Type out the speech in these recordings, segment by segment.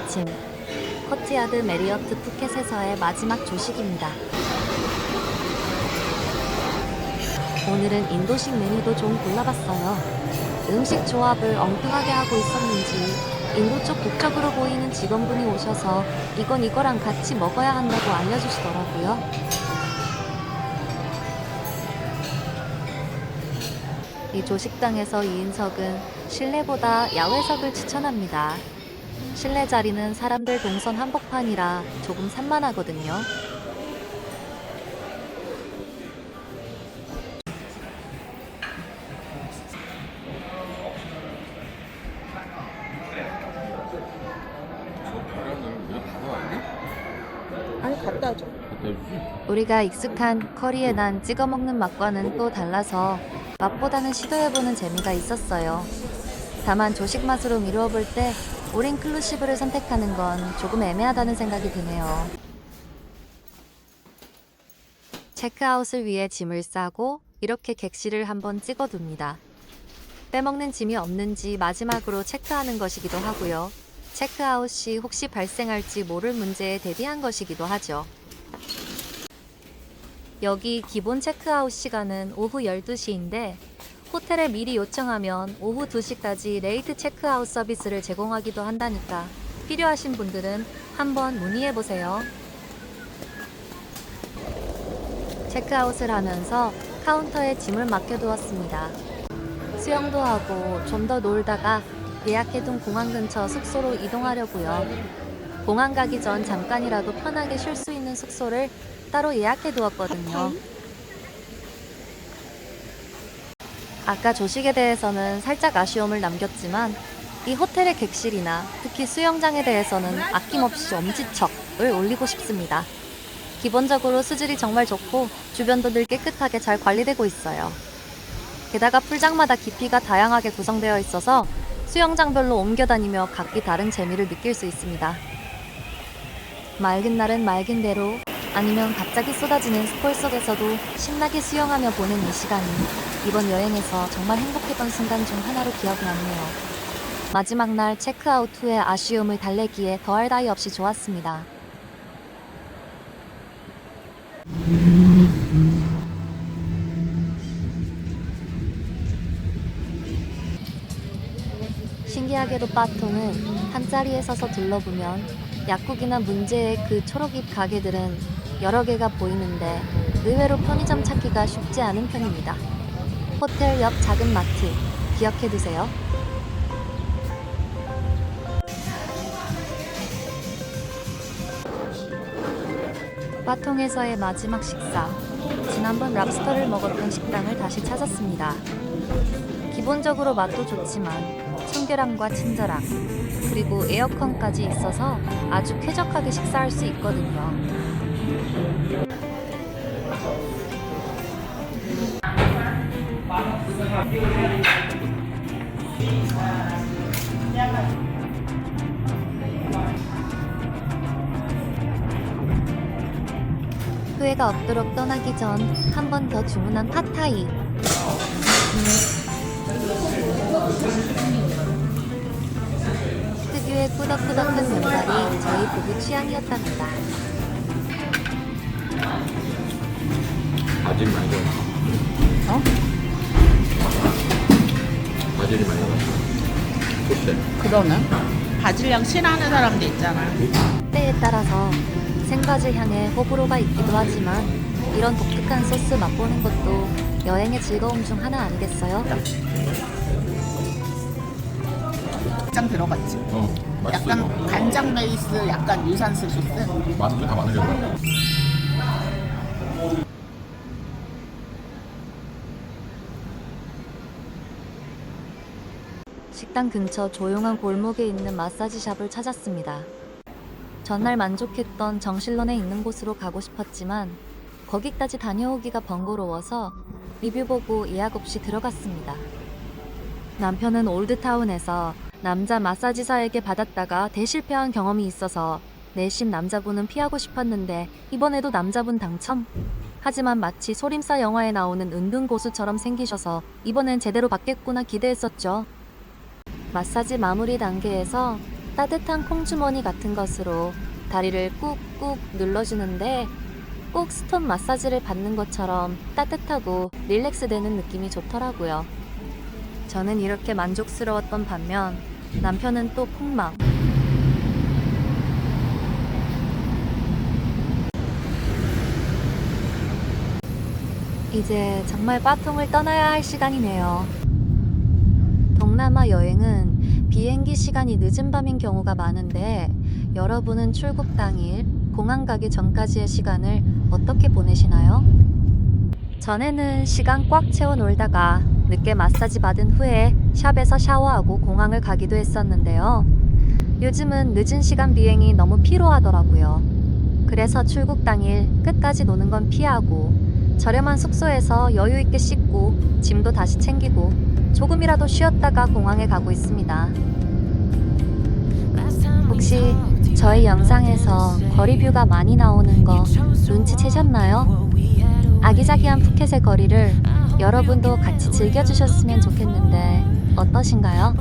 아침, 커트야드 메리어트 푸켓에서의 마지막 조식입니다. 오늘은 인도식 메뉴도 좀 골라봤어요. 음식 조합을 엉뚱하게 하고 있었는지 인도 쪽 국적으로 보이는 직원분이 오셔서 이건 이거랑 같이 먹어야 한다고 알려주시더라고요. 이 조식당에서 2인석은 실내보다 야외석을 추천합니다. 실내 자리는 사람들 동선 한복판이라 조금 산만하거든요. 아니 갖다 줘. 우리가 익숙한 커리에 난 찍어 먹는 맛과는 또 달라서 맛보다는 시도해보는 재미가 있었어요. 다만 조식 맛으로 미루어 볼 때 올인클루시브를 선택하는 건 조금 애매하다는 생각이 드네요. 체크아웃을 위해 짐을 싸고 이렇게 객실을 한번 찍어둡니다. 빼먹는 짐이 없는지 마지막으로 체크하는 것이기도 하고요. 체크아웃 시 혹시 발생할지 모를 문제에 대비한 것이기도 하죠. 여기 기본 체크아웃 시간은 오후 12시인데 호텔에 미리 요청하면 오후 2시까지 레이트 체크아웃 서비스를 제공하기도 한다니까 필요하신 분들은 한번 문의해보세요. 체크아웃을 하면서 카운터에 짐을 맡겨두었습니다. 수영도 하고 좀 더 놀다가 예약해둔 공항 근처 숙소로 이동하려고요. 공항 가기 전 잠깐이라도 편하게 쉴 수 있는 숙소를 따로 예약해두었거든요. 아까 조식에 대해서는 살짝 아쉬움을 남겼지만 이 호텔의 객실이나 특히 수영장에 대해서는 아낌없이 엄지척을 올리고 싶습니다. 기본적으로 수질이 정말 좋고 주변도 늘 깨끗하게 잘 관리되고 있어요. 게다가 풀장마다 깊이가 다양하게 구성되어 있어서 수영장별로 옮겨 다니며 각기 다른 재미를 느낄 수 있습니다. 맑은 날은 맑은 대로 아니면 갑자기 쏟아지는 스콜 속에서도 신나게 수영하며 보낸 이 시간이 이번 여행에서 정말 행복했던 순간 중 하나로 기억이 남네요. 마지막 날 체크아웃 후의 아쉬움을 달래기에 더할 나위 없이 좋았습니다. 신기하게도 바통은 한자리에 서서 둘러보면 약국이나 문제의 그 초록잎 가게들은 여러 개가 보이는데 의외로 편의점 찾기가 쉽지 않은 편입니다. 호텔 옆 작은 마트 기억해두세요. 바통에서의 마지막 식사, 지난번 랍스터를 먹었던 식당을 다시 찾았습니다. 기본적으로 맛도 좋지만 청결함과 친절함, 그리고 에어컨까지 있어서 아주 쾌적하게 식사할 수 있거든요. 후회가 없도록 떠나기 전 한 번 더 주문한 팟타이. 특유의 꾸덕꾸덕한 면발이 저희 부부 취향이었답니다. 바질이 많이 들어갔어. 어? 바질이 많이 들어갔어. 좋대. 그러네. 바질향 싫어하는 사람도 있잖아. 때에 따라서 생바질 향에 호불호가 있기도 하지만 이런 독특한 소스 맛보는 것도 여행의 즐거움 중 하나 아니겠어요? 간장 들어갔지. 맛있어. 약간 이거. 간장 베이스, 약간 유산슬 소스. 맛도 다 많은 거. 식당 근처 조용한 골목에 있는 마사지샵을 찾았습니다. 전날 만족했던 정실론에 있는 곳으로 가고 싶었지만 거기까지 다녀오기가 번거로워서 리뷰 보고 예약 없이 들어갔습니다. 남편은 올드타운에서 남자 마사지사에게 받았다가 대실패한 경험이 있어서 내심 남자분은 피하고 싶었는데 이번에도 남자분 당첨? 하지만 마치 소림사 영화에 나오는 은둔 고수처럼 생기셔서 이번엔 제대로 받겠구나 기대했었죠. 마사지 마무리 단계에서 따뜻한 콩주머니 같은 것으로 다리를 꾹꾹 눌러주는데 꼭 스톤 마사지를 받는 것처럼 따뜻하고 릴렉스되는 느낌이 좋더라고요. 저는 이렇게 만족스러웠던 반면 남편은 또 폭망. 이제 정말 빠통을 떠나야 할 시간이네요. 동남아 여행은 비행기 시간이 늦은 밤인 경우가 많은데 여러분은 출국 당일 공항 가기 전까지의 시간을 어떻게 보내시나요? 전에는 시간 꽉 채워 놀다가 늦게 마사지 받은 후에 샵에서 샤워하고 공항을 가기도 했었는데요. 요즘은 늦은 시간 비행이 너무 피로하더라고요. 그래서 출국 당일 끝까지 노는 건 피하고 저렴한 숙소에서 여유 있게 씻고 짐도 다시 챙기고 조금이라도 쉬었다가 공항에 가고 있습니다. 혹시 저희 영상에서 거리뷰가 많이 나오는 거 눈치채셨나요? 아기자기한 푸켓의 거리를 여러분도 같이 즐겨주셨으면 좋겠는데 어떠신가요?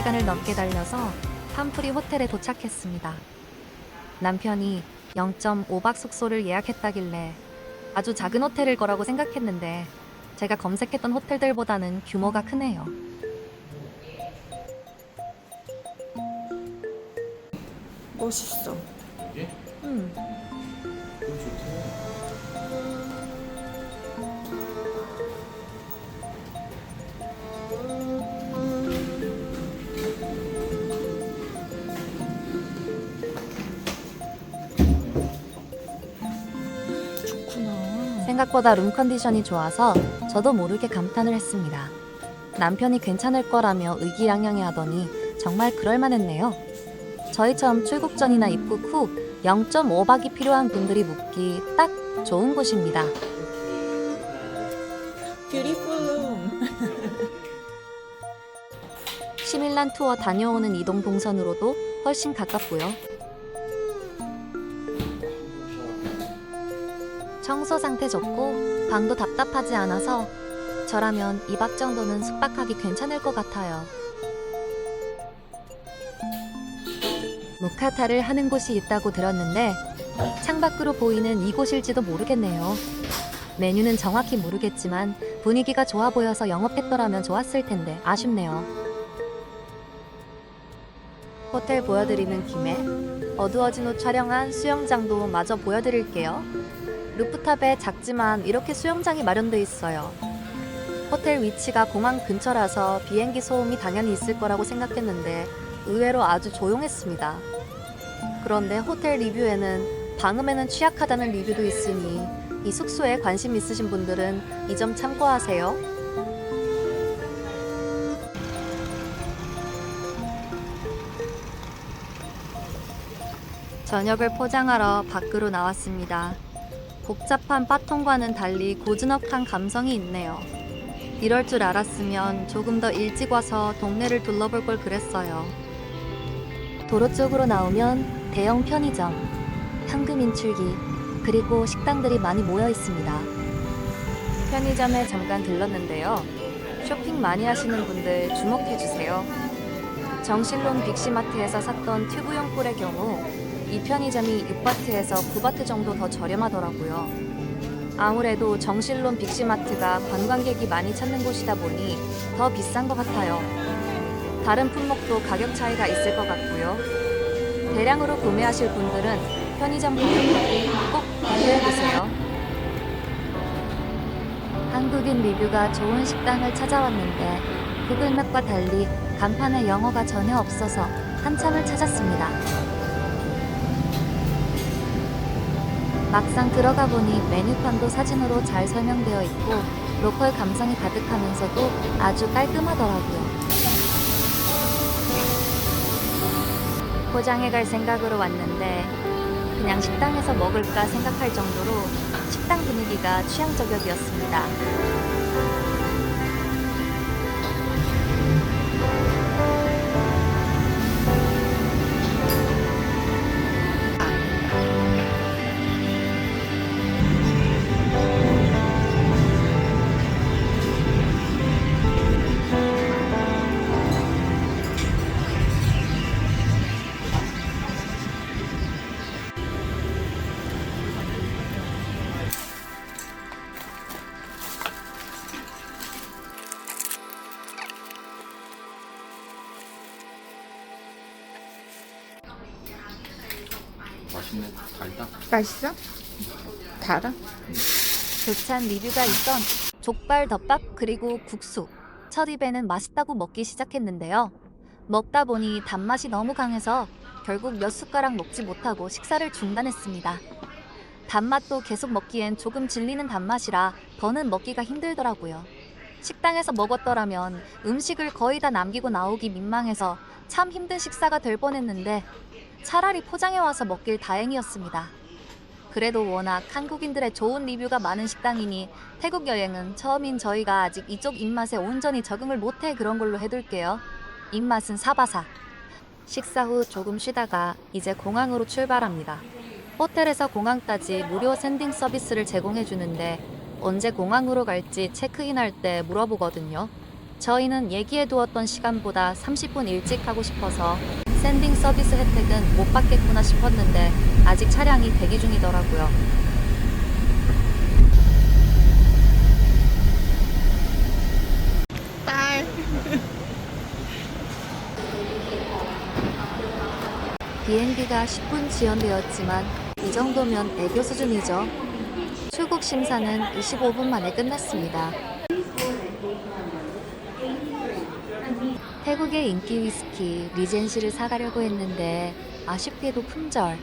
시간을 넘게 달려서 팜프리 호텔에 도착했습니다. 남편이 0.5박 숙소를 예약했다길래 아주 작은 호텔일 거라고 생각했는데 제가 검색했던 호텔들보다는 규모가 크네요. 멋있어. 이게? 생각보다 룸 컨디션이 좋아서 저도 모르게 감탄을 했습니다. 남편이 괜찮을 거라며 의기양양해 하더니 정말 그럴만했네요. 저희처럼 출국 전이나 입국 후 0.5박이 필요한 분들이 묵기 딱 좋은 곳입니다. 뷰티풀. 시밀란 투어 다녀오는 이동 동선으로도 훨씬 가깝고요. 청소 상태 좋고 방도 답답하지 않아서 저라면 2박 정도는 숙박하기 괜찮을 것 같아요. 무카타를 하는 곳이 있다고 들었는데 창밖으로 보이는 이곳일지도 모르겠네요. 메뉴는 정확히 모르겠지만 분위기가 좋아 보여서 영업했더라면 좋았을 텐데 아쉽네요. 호텔 보여드리는 김에 어두워진 후 촬영한 수영장도 마저 보여드릴게요. 루프탑에 작지만 이렇게 수영장이 마련돼 있어요. 호텔 위치가 공항 근처라서 비행기 소음이 당연히 있을 거라고 생각했는데 의외로 아주 조용했습니다. 그런데 호텔 리뷰에는 방음에는 취약하다는 리뷰도 있으니 이 숙소에 관심 있으신 분들은 이 점 참고하세요. 저녁을 포장하러 밖으로 나왔습니다. 복잡한 바통과는 달리 고즈넉한 감성이 있네요. 이럴 줄 알았으면 조금 더 일찍 와서 동네를 둘러볼 걸 그랬어요. 도로 쪽으로 나오면 대형 편의점, 현금 인출기, 그리고 식당들이 많이 모여 있습니다. 편의점에 잠깐 들렀는데요. 쇼핑 많이 하시는 분들 주목해주세요. 정실론 빅시마트에서 샀던 튜브용 꿀의 경우 이 편의점이 6바트에서 9바트 정도 더 저렴하더라고요. 아무래도 정실론 빅시마트가 관광객이 많이 찾는 곳이다 보니 더 비싼 것 같아요. 다른 품목도 가격 차이가 있을 것 같고요. 대량으로 구매하실 분들은 편의점 가격하고 꼭 비교해보세요. 한국인 리뷰가 좋은 식당을 찾아왔는데 구글맵과 달리 간판에 영어가 전혀 없어서 한참을 찾았습니다. 막상 들어가 보니 메뉴판도 사진으로 잘 설명되어 있고 로컬 감성이 가득하면서도 아주 깔끔하더라고요. 포장해 갈 생각으로 왔는데 그냥 식당에서 먹을까 생각할 정도로 식당 분위기가 취향 저격이었습니다. 맛있네. 달다. 맛있어? 달아? 교찬 리뷰가 있던 족발 덮밥 그리고 국수. 첫 입에는 맛있다고 먹기 시작했는데요. 먹다 보니 단맛이 너무 강해서 결국 몇 숟가락 먹지 못하고 식사를 중단했습니다. 단맛도 계속 먹기엔 조금 질리는 단맛이라 더는 먹기가 힘들더라고요. 식당에서 먹었더라면 음식을 거의 다 남기고 나오기 민망해서 참 힘든 식사가 될 뻔했는데 차라리 포장해 와서 먹길 다행이었습니다. 그래도 워낙 한국인들의 좋은 리뷰가 많은 식당이니 태국 여행은 처음인 저희가 아직 이쪽 입맛에 온전히 적응을 못해 그런 걸로 해둘게요. 입맛은 사바사. 식사 후 조금 쉬다가 이제 공항으로 출발합니다. 호텔에서 공항까지 무료 샌딩 서비스를 제공해주는데 언제 공항으로 갈지 체크인할 때 물어보거든요. 저희는 얘기해두었던 시간보다 30분 일찍 하고 싶어서 샌딩 서비스 혜택은 못 받겠구나 싶었는데 아직 차량이 대기 중이더라고요. 딸. 비행기가 10분 지연되었지만 이 정도면 애교 수준이죠. 출국 심사는 25분 만에 끝났습니다. 태국의 인기 위스키 리젠시를 사가려고 했는데 아쉽게도 품절.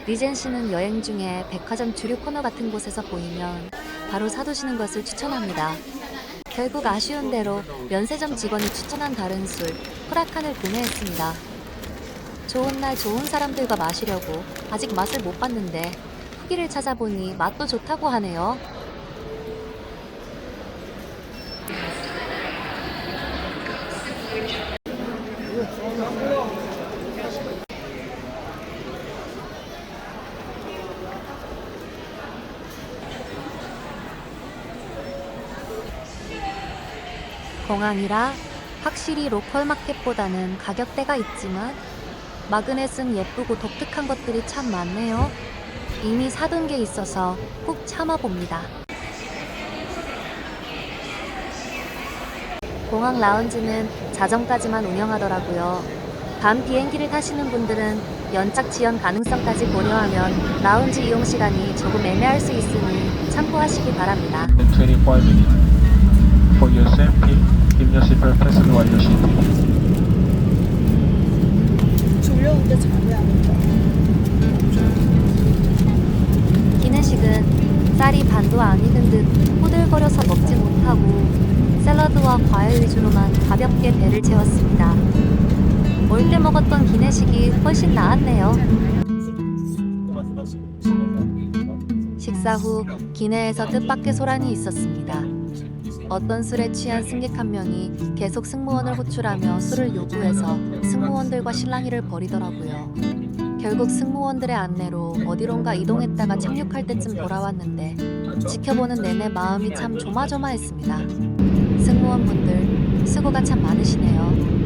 리젠시는 여행 중에 백화점 주류 코너 같은 곳에서 보이면 바로 사두시는 것을 추천합니다. 결국 아쉬운 대로 면세점 직원이 추천한 다른 술 프라칸을 구매했습니다. 좋은 날 좋은 사람들과 마시려고 아직 맛을 못 봤는데 후기를 찾아보니 맛도 좋다고 하네요. 공항이라 확실히 로컬 마켓보다는 가격대가 있지만 마그넷은 예쁘고 독특한 것들이 참 많네요. 이미 사둔 게 있어서 꼭 참아봅니다. 공항 라운지는 자정까지만 운영하더라고요. 밤 비행기를 타시는 분들은 연착 지연 가능성까지 고려하면 라운지 이용 시간이 조금 애매할 수 있으니 참고하시기 바랍니다. 25 minutes. For your safety, give your seatbelt fasten while you're sitting. 졸려오는데 잠이 안 온다. 기내식은 쌀이 반도 안 익은 듯 호들거려서 먹지 못하고 샐러드와 과일 위주로만 가볍게 배를 채웠습니다. 올 때 먹었던 기내식이 훨씬 나았네요. 식사 후 기내에서 뜻밖의 소란이 있었습니다. 어떤 술에 취한 승객 한 명이 계속 승무원을 호출하며 술을 요구해서 승무원들과 실랑이를 벌이더라고요. 결국 승무원들의 안내로 어디론가 이동했다가 착륙할 때쯤 돌아왔는데 지켜보는 내내 마음이 참 조마조마했습니다. 승무원분들 수고가 참 많으시네요.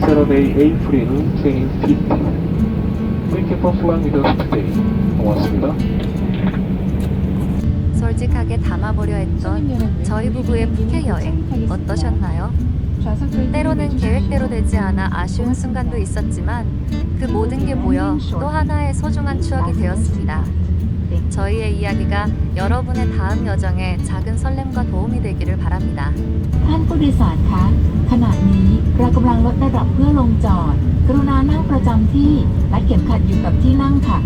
Saturday, April 2015. Thank you for flying with us today. 고맙습니다. 솔직하게 담아보려 했던 저희 부부의 푸켓 여행 어떠셨나요? 때로는 계획대로 되지 않아 아쉬운 순간도 있었지만 그 모든 게 모여 또 하나의 소중한 추억이 되었습니다. 저희의 이야기가 여러분의 다음 여정에 작은 설렘과 도움이 되기를 바랍니다. ท่านผู้โดยสารคะ ขณะนี้เรากำลังลดระดับเพื่อลงจอด กรุณานั่งประจำที่และเข็มขัดอยู่กับที่นั่งค่ะ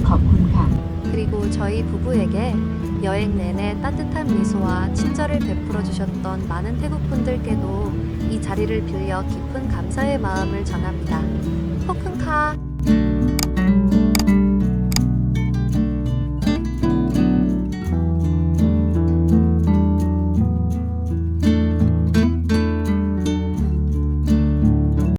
ขอบคุณค่ะ 그리고 저희 부부에게 여행 내내 따뜻한 미소와 친절을 베풀어 주셨던 많은 태국 분들께도 이 자리를 빌려 깊은 감사의 마음을 전합니다. 포큰카